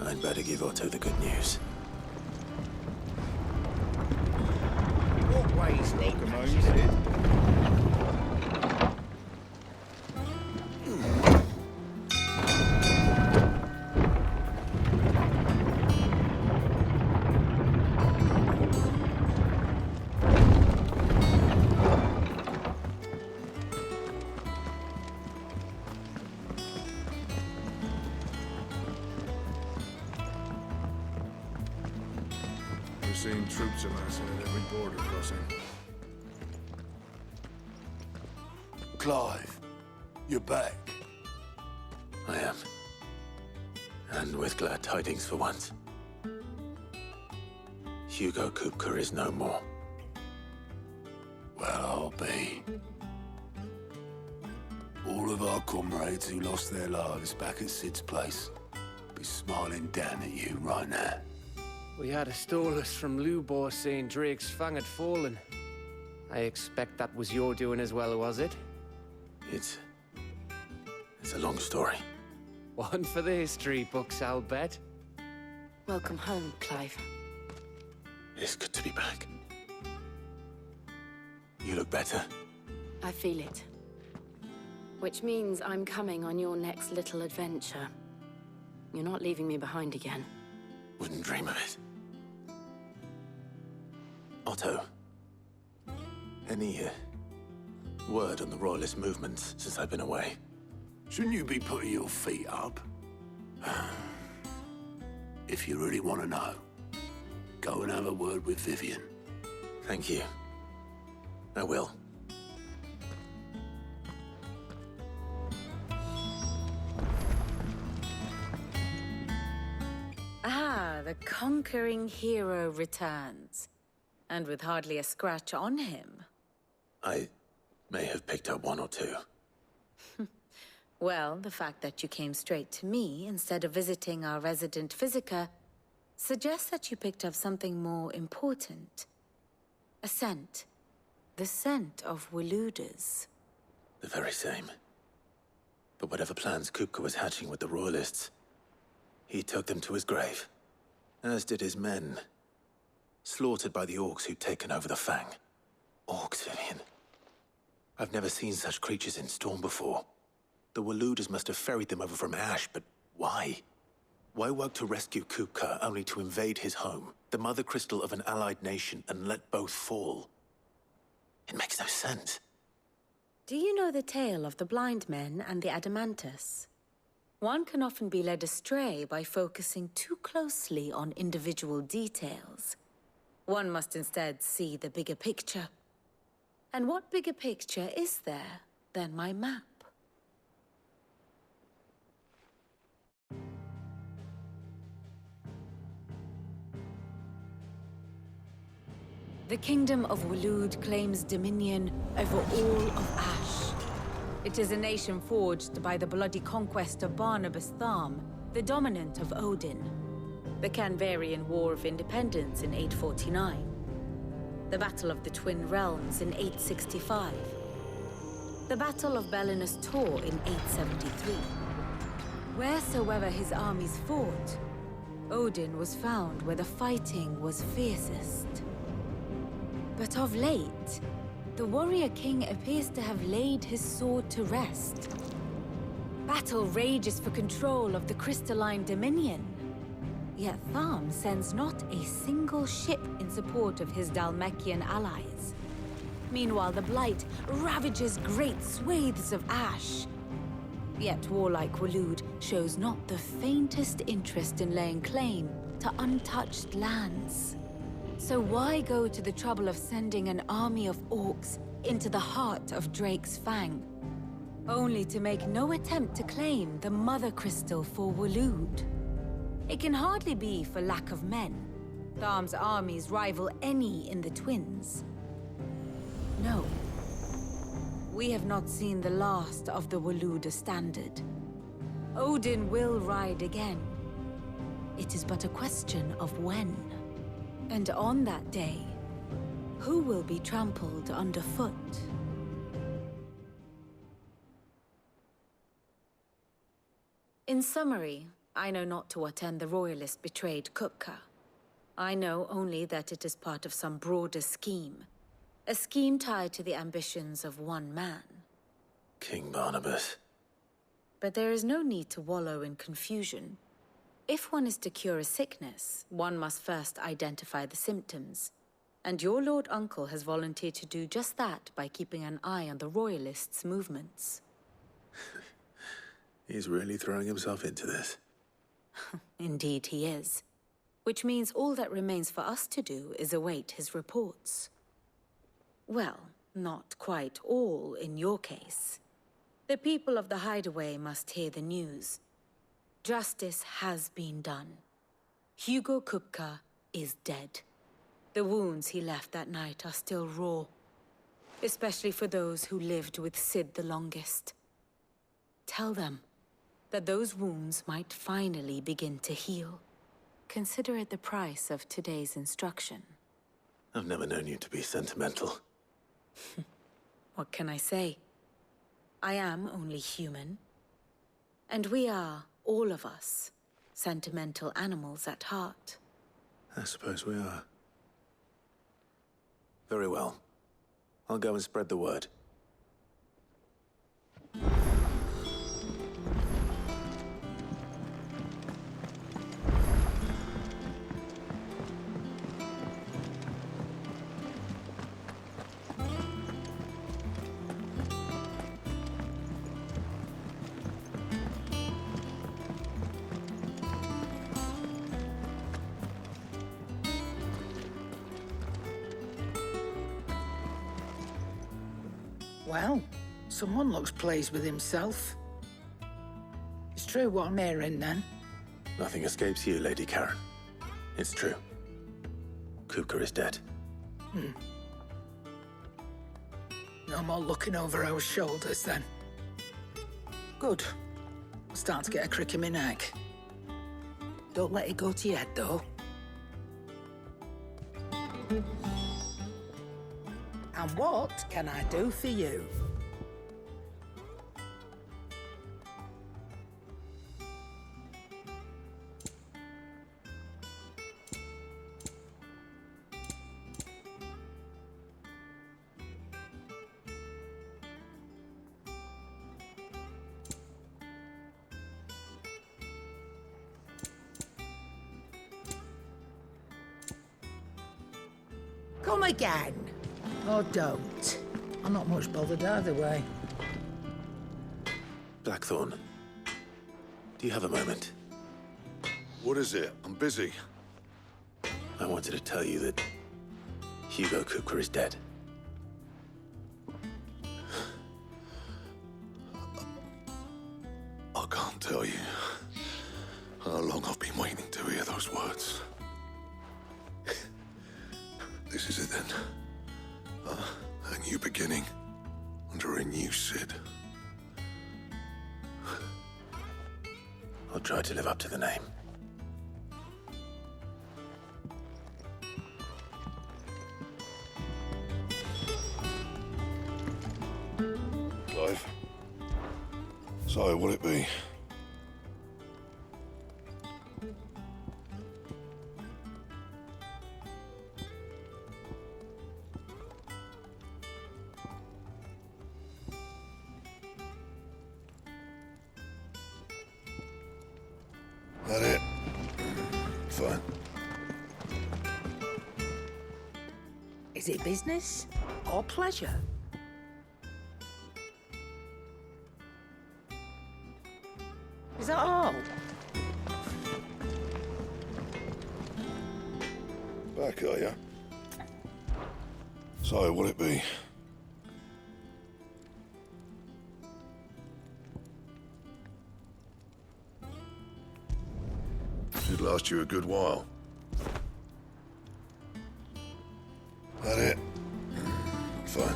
I'd better give Otto the good news. What ways need We're seeing troops amassing at every border crossing. Clive, you're back. I am. And with glad tidings for once. Hugo Kupka is no more. Well, I'll be. All of our comrades who lost their lives back at Sid's place be smiling down at you right now. We had a stolus from Lubor saying Drake's Fang had fallen. I expect that was your doing as well, was it? It's a long story. One for the history books, I'll bet. Welcome home, Clive. It's good to be back. You look better. I feel it. Which means I'm coming on your next little adventure. You're not leaving me behind again. Wouldn't dream of it. Otto, any word on the Royalist movements since I've been away? Shouldn't you be putting your feet up? If you really want to know, go and have a word with Vivian. Thank you. I will. Ah, the conquering hero returns. And with hardly a scratch on him. I may have picked up one or two. Well, the fact that you came straight to me instead of visiting our resident Physica suggests that you picked up something more important. A scent. The scent of Waludas. The very same. But whatever plans Kupka was hatching with the Royalists, he took them to his grave. As did his men. Slaughtered by the Orcs who'd taken over the Fang. Orcs, Vivian. I've never seen such creatures in Storm before. The Waludas must have ferried them over from Ash, but why? Why work to rescue Kupka only to invade his home, the mother crystal of an allied nation, and let both fall? It makes no sense. Do you know the tale of the blind men and the Adamantus? One can often be led astray by focusing too closely on individual details. One must instead see the bigger picture. And what bigger picture is there than my map? The Kingdom of Waloed claims dominion over all of Ash. It is a nation forged by the bloody conquest of Barnabas Tharm, the dominant of Odin. The Canvarian War of Independence in 849. The Battle of the Twin Realms in 865. The Battle of Belinus Tor in 873. Wheresoever his armies fought, Odin was found where the fighting was fiercest. But of late, the warrior king appears to have laid his sword to rest. Battle rages for control of the crystalline dominion. Yet Tharm sends not a single ship in support of his Dhalmekian allies. Meanwhile, the Blight ravages great swathes of Ash. Yet warlike Waloed shows not the faintest interest in laying claim to untouched lands. So why go to the trouble of sending an army of orcs into the heart of Drake's Fang, only to make no attempt to claim the Mother Crystal for Waloed? It can hardly be for lack of men. Tharm's armies rival any in the Twins. No. We have not seen the last of the Waluda standard. Odin will ride again. It is but a question of when. And on that day, who will be trampled underfoot? In summary, I know not to what end the Royalists betrayed Kupka. I know only that it is part of some broader scheme. A scheme tied to the ambitions of one man. King Barnabas. But there is no need to wallow in confusion. If one is to cure a sickness, one must first identify the symptoms. And your Lord Uncle has volunteered to do just that by keeping an eye on the Royalists' movements. He's really throwing himself into this. Indeed he is. Which means all that remains for us to do is await his reports. Well, not quite all in your case. The people of the Hideaway must hear the news. Justice has been done. Hugo Kupka is dead. The wounds he left that night are still raw, especially for those who lived with Sid the longest. Tell them that those wounds might finally begin to heal. Consider it the price of today's instruction. I've never known you to be sentimental. What can I say? I am only human. And we are, all of us, sentimental animals at heart. I suppose we are. Very well. I'll go and spread the word. Well, someone looks pleased with himself. It's true what I'm hearing, then. Nothing escapes you, Lady Karen. It's true. Kupka is dead. No more looking over our shoulders, then. Good. I'm starting to get a crick in my neck. Don't let it go to your head, though. And what can I do for you? Come again. Or don't. I'm not much bothered either way. Blackthorn, do you have a moment? What is it? I'm busy. I wanted to tell you that Hugo Kupka is dead. I can't tell you how long I've been waiting to hear those words. This is it then. A new beginning under a new Sid. I'll try to live up to the name. Clive. So, will it be? That it? Fine. Is it business or pleasure? Is that all? Back, are ya? So, will it be? Should last you a good while. That it? Fine.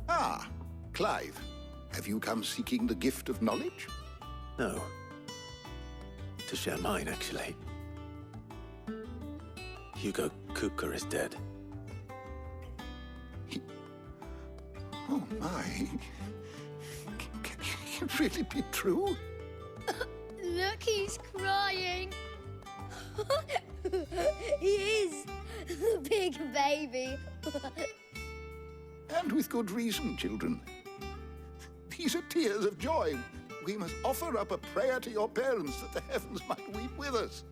Ah, Clive. Have you come seeking the gift of knowledge? No. To share mine, actually. Hugo Kupka is dead. Oh my. Can it really be true? Look, he's crying. He is. The big baby. And with good reason, children. These are tears of joy. We must offer up a prayer to your parents that the heavens might weep with us.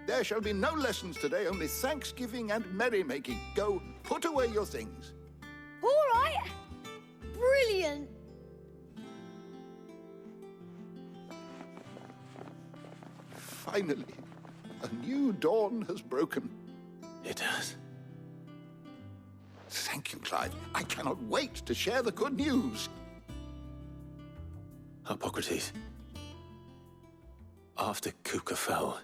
There shall be no lessons today, only thanksgiving and merrymaking. Go, put away your things. All right. Brilliant. Finally, a new dawn has broken. It has. Thank you, Clive. I cannot wait to share the good news. Hippocrates. After Kupka fell,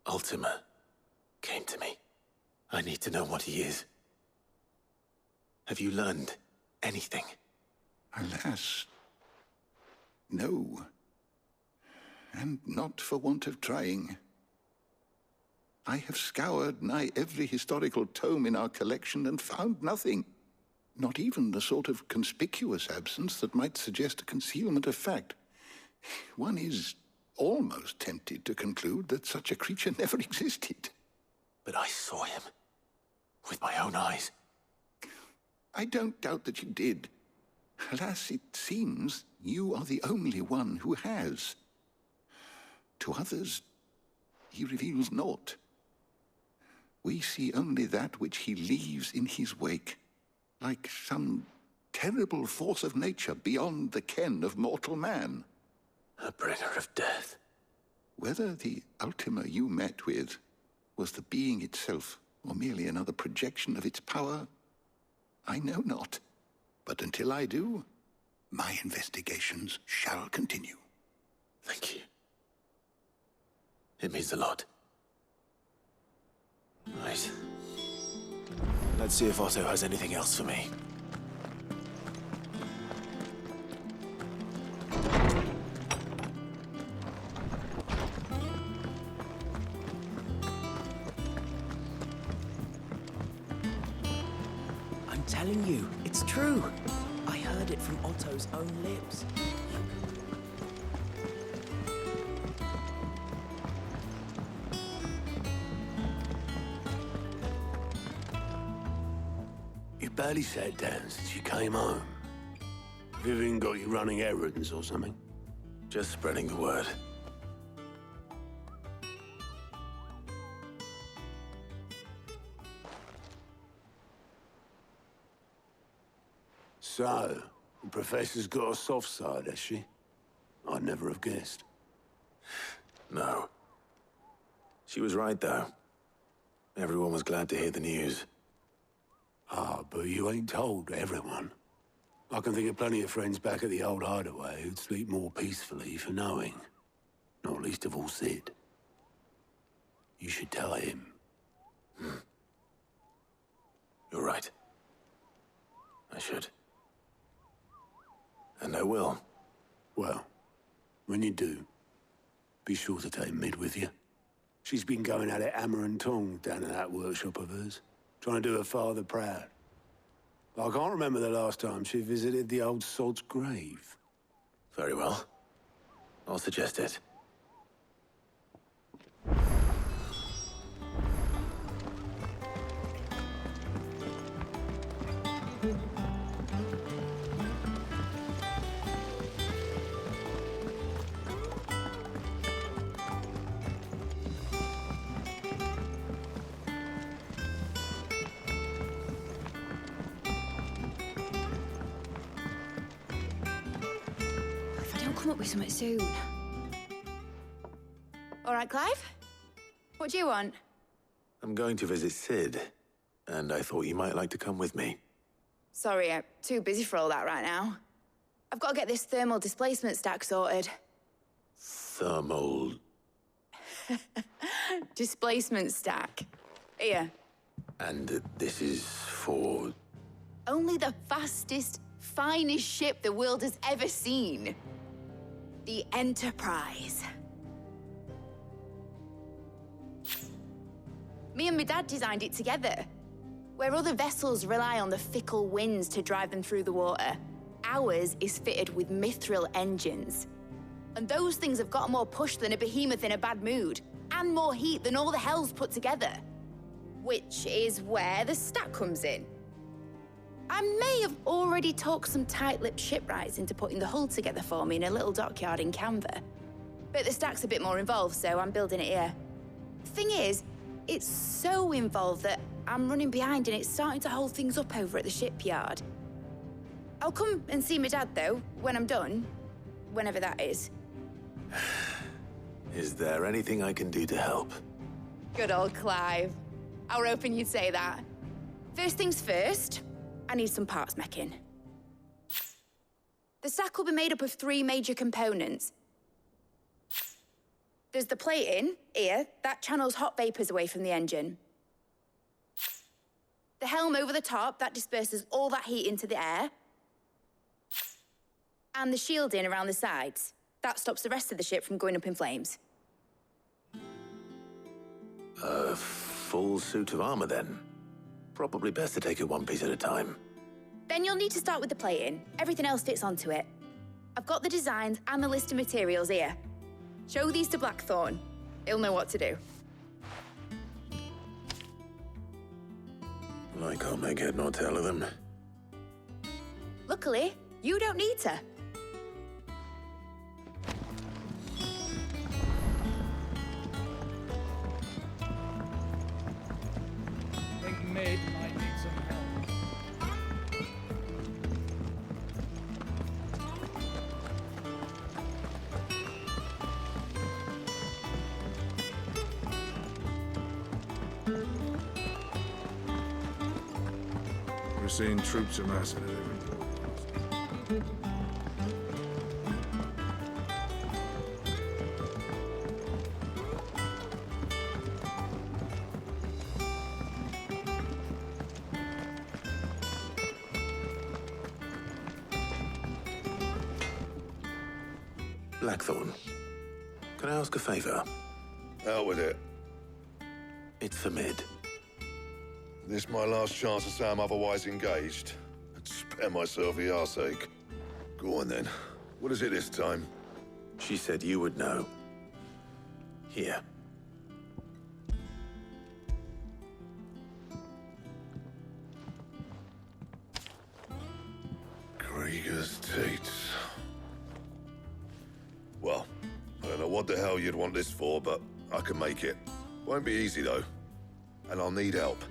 Ultima came to me. I need to know what he is. Have you learned anything? Alas, no. And not for want of trying. I have scoured nigh every historical tome in our collection and found nothing. Not even the sort of conspicuous absence that might suggest a concealment of fact. One is almost tempted to conclude that such a creature never existed. But I saw him. With my own eyes. I don't doubt that you did. Alas, it seems you are the only one who has. To others, he reveals naught. We see only that which he leaves in his wake, like some terrible force of nature beyond the ken of mortal man. A bringer of death. Whether the Ultima you met with was the being itself, or merely another projection of its power, I know not. But until I do, my investigations shall continue. Thank you. It means a lot. Right. Let's see if Otto has anything else for me. I'm telling you, it's true. I heard it from Otto's own lips. You barely sat down since you came home. Vivian got you running errands or something? Just spreading the word. So, the Professor's got a soft side, has she? I'd never have guessed. No. She was right, though. Everyone was glad to hear the news. Ah, but you ain't told everyone. I can think of plenty of friends back at the old hideaway who'd sleep more peacefully for knowing. Not least of all Sid. You should tell him. You're right. I should. And I will. Well, when you do, be sure to take Mid with you. She's been going at it hammer and tong down in that workshop of hers, trying to do her father proud. But I can't remember the last time she visited the old sod's grave. Very well. I'll suggest it. If I don't come up with something soon. All right, Clive? What do you want? I'm going to visit Sid, and I thought you might like to come with me. Sorry, I'm too busy for all that right now. I've got to get this thermal displacement stack sorted. Thermal... Displacement stack. Here. And this is for... Only the fastest finest ship the world has ever seen. The Enterprise. Me and my dad designed it together. Where other vessels rely on the fickle winds to drive them through the water, ours is fitted with mithril engines. And those things have got more push than a behemoth in a bad mood, and more heat than all the hells put together. Which is where the stack comes in. I may have already talked some tight-lipped shipwrights into putting the hull together for me in a little dockyard in Canva. But the stack's a bit more involved, so I'm building it here. Thing is, it's so involved that I'm running behind and it's starting to hold things up over at the shipyard. I'll come and see my dad, though, when I'm done. Whenever that is. Is there anything I can do to help? Good old Clive. I were hoping you'd say that. First things first, I need some parts meching. The stack will be made up of 3 major components. There's the plating, here, that channels hot vapors away from the engine. The helm over the top, that disperses all that heat into the air. And the shielding around the sides. That stops the rest of the ship from going up in flames. A full suit of armor, then? Probably best to take it one piece at a time. Then you'll need to start with the plating. Everything else fits onto it. I've got the designs and the list of materials here. Show these to Blackthorn. He'll know what to do. I can't make head nor tail of them. Luckily, you don't need to. I think Mid might need some help. We're seeing troops amassing at every port. Blackthorn, can I ask a favor? Out with it. It's for Mid. This my last chance to say I'm otherwise engaged. I'd spare myself the arseache. Go on then. What is it this time? She said you would know. Here. Krieger's Tates. Well, I don't know what the hell you'd want this for, but I can make it. Won't be easy, though. And I'll need help.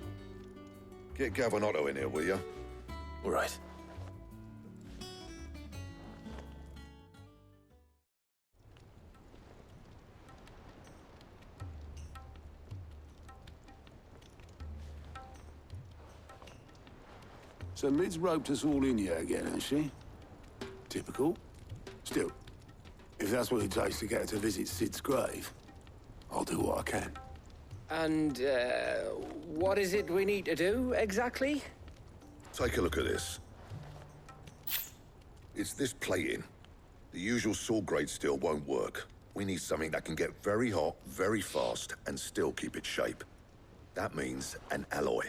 Get Gavin-Otto in here, will you? All right. So Mid's roped us all in here again, hasn't she? Typical. Still, if that's what it takes to get her to visit Sid's grave, I'll do what I can. And, what is it we need to do, exactly? Take a look at this. It's this plating. The usual sword grade steel won't work. We need something that can get very hot, very fast, and still keep its shape. That means an alloy.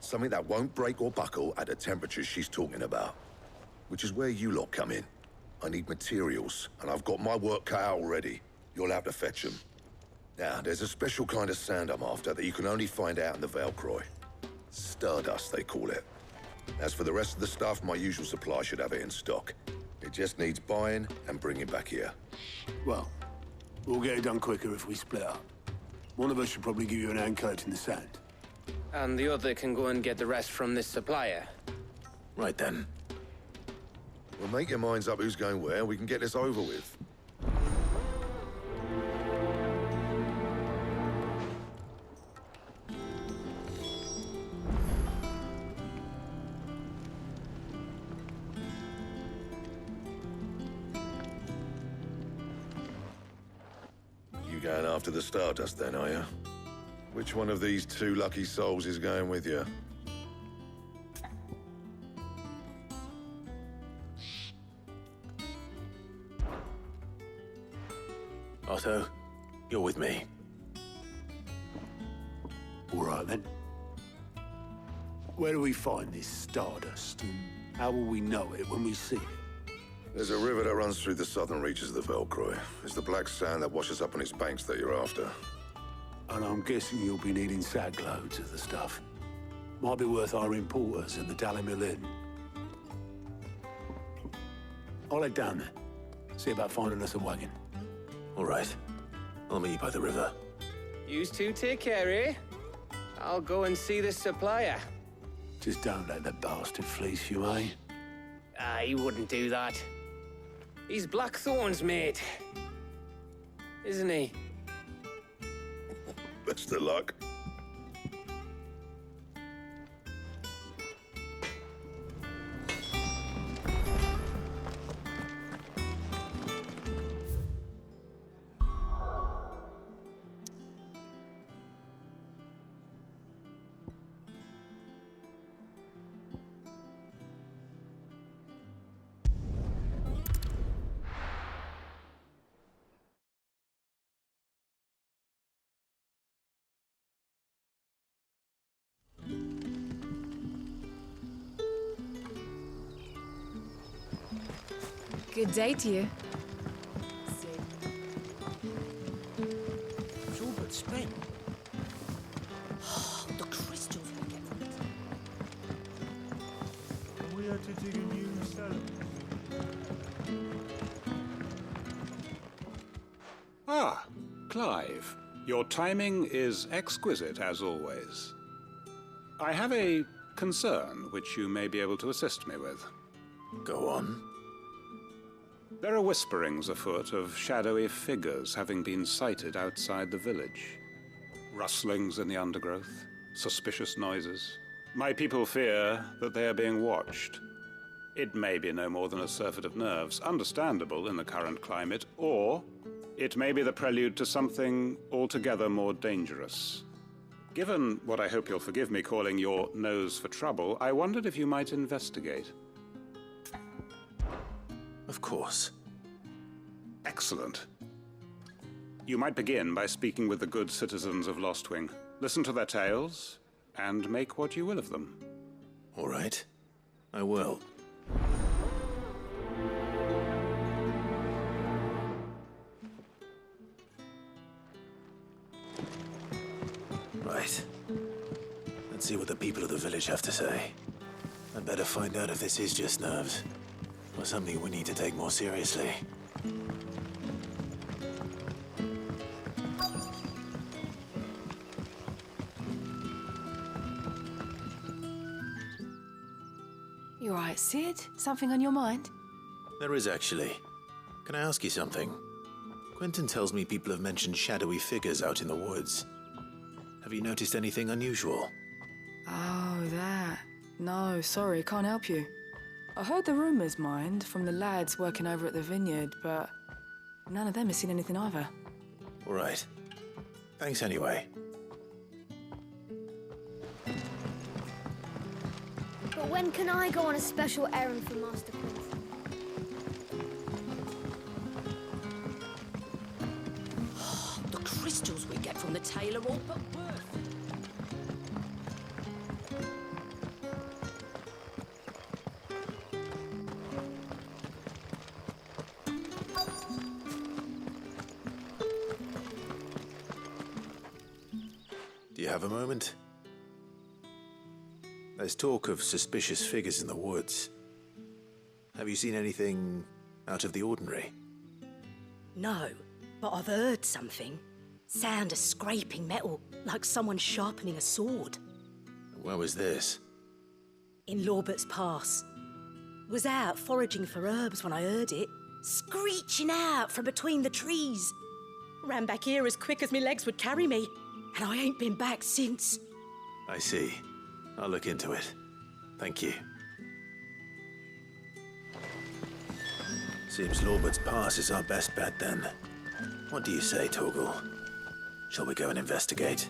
Something that won't break or buckle at the temperatures she's talking about. Which is where you lot come in. I need materials, and I've got my work cut out already. You'll have to fetch them. Now, there's a special kind of sand I'm after that you can only find out in the Valcroy. Stardust, they call it. As for the rest of the stuff, my usual supply should have it in stock. It just needs buying and bringing back here. Well, we'll get it done quicker if we split up. One of us should probably give you an hand coat in the sand. And the other can go and get the rest from this supplier. Right then. Well, make your minds up who's going where, and we can get this over with. You going after the Stardust then, are you? Which one of these 2 lucky souls is going with you? Otto, you're with me. All right, then. Where do we find this stardust, and how will we know it when we see it? There's a river that runs through the southern reaches of the Velcroy. It's the black sand that washes up on its banks that you're after. And I'm guessing you'll be needing sackloads of the stuff. Might be worth our importers at the Dalimil Inn. I'll head down there. See about finding us a wagon. All right. I'll meet you by the river. Yous two take care, eh? I'll go and see the supplier. Just don't let the bastard fleece you, eh? Ah, he wouldn't do that. He's Blackthorn's mate. Isn't he? Best of luck. Good day to you. It's all but spent. The crystals we get from it. And we had to dig a new cellar. Ah, Clive. Your timing is exquisite, as always. I have a concern which you may be able to assist me with. Go on. There are whisperings afoot of shadowy figures having been sighted outside the village. Rustlings in the undergrowth, suspicious noises. My people fear that they are being watched. It may be no more than a surfeit of nerves, understandable in the current climate, or it may be the prelude to something altogether more dangerous. Given what I hope you'll forgive me calling your nose for trouble, I wondered if you might investigate. Of course. Excellent. You might begin by speaking with the good citizens of Lostwing. Listen to their tales, and make what you will of them. All right. I will. Right. Let's see what the people of the village have to say. I'd better find out if this is just nerves, or something we need to take more seriously. You all right, Sid? Something on your mind? There is, actually. Can I ask you something? Quentin tells me people have mentioned shadowy figures out in the woods. Have you noticed anything unusual? Oh, that. No, sorry, can't help you. I heard the rumours, mind, from the lads working over at the vineyard, but none of them has seen anything either. All right. Thanks anyway. But when can I go on a special errand for Master Quentin? The crystals we get from the tailor all but worth. Do you have a moment? There's talk of suspicious figures in the woods. Have you seen anything out of the ordinary? No, but I've heard something. Sound of scraping metal, like someone sharpening a sword. Where was this? In Lorbert's Pass. Was out foraging for herbs when I heard it, screeching out from between the trees. Ran back here as quick as my legs would carry me, and I ain't been back since. I see. I'll look into it. Thank you. Seems Lorbert's Pass is our best bet then. What do you say, Torgal? Shall we go and investigate?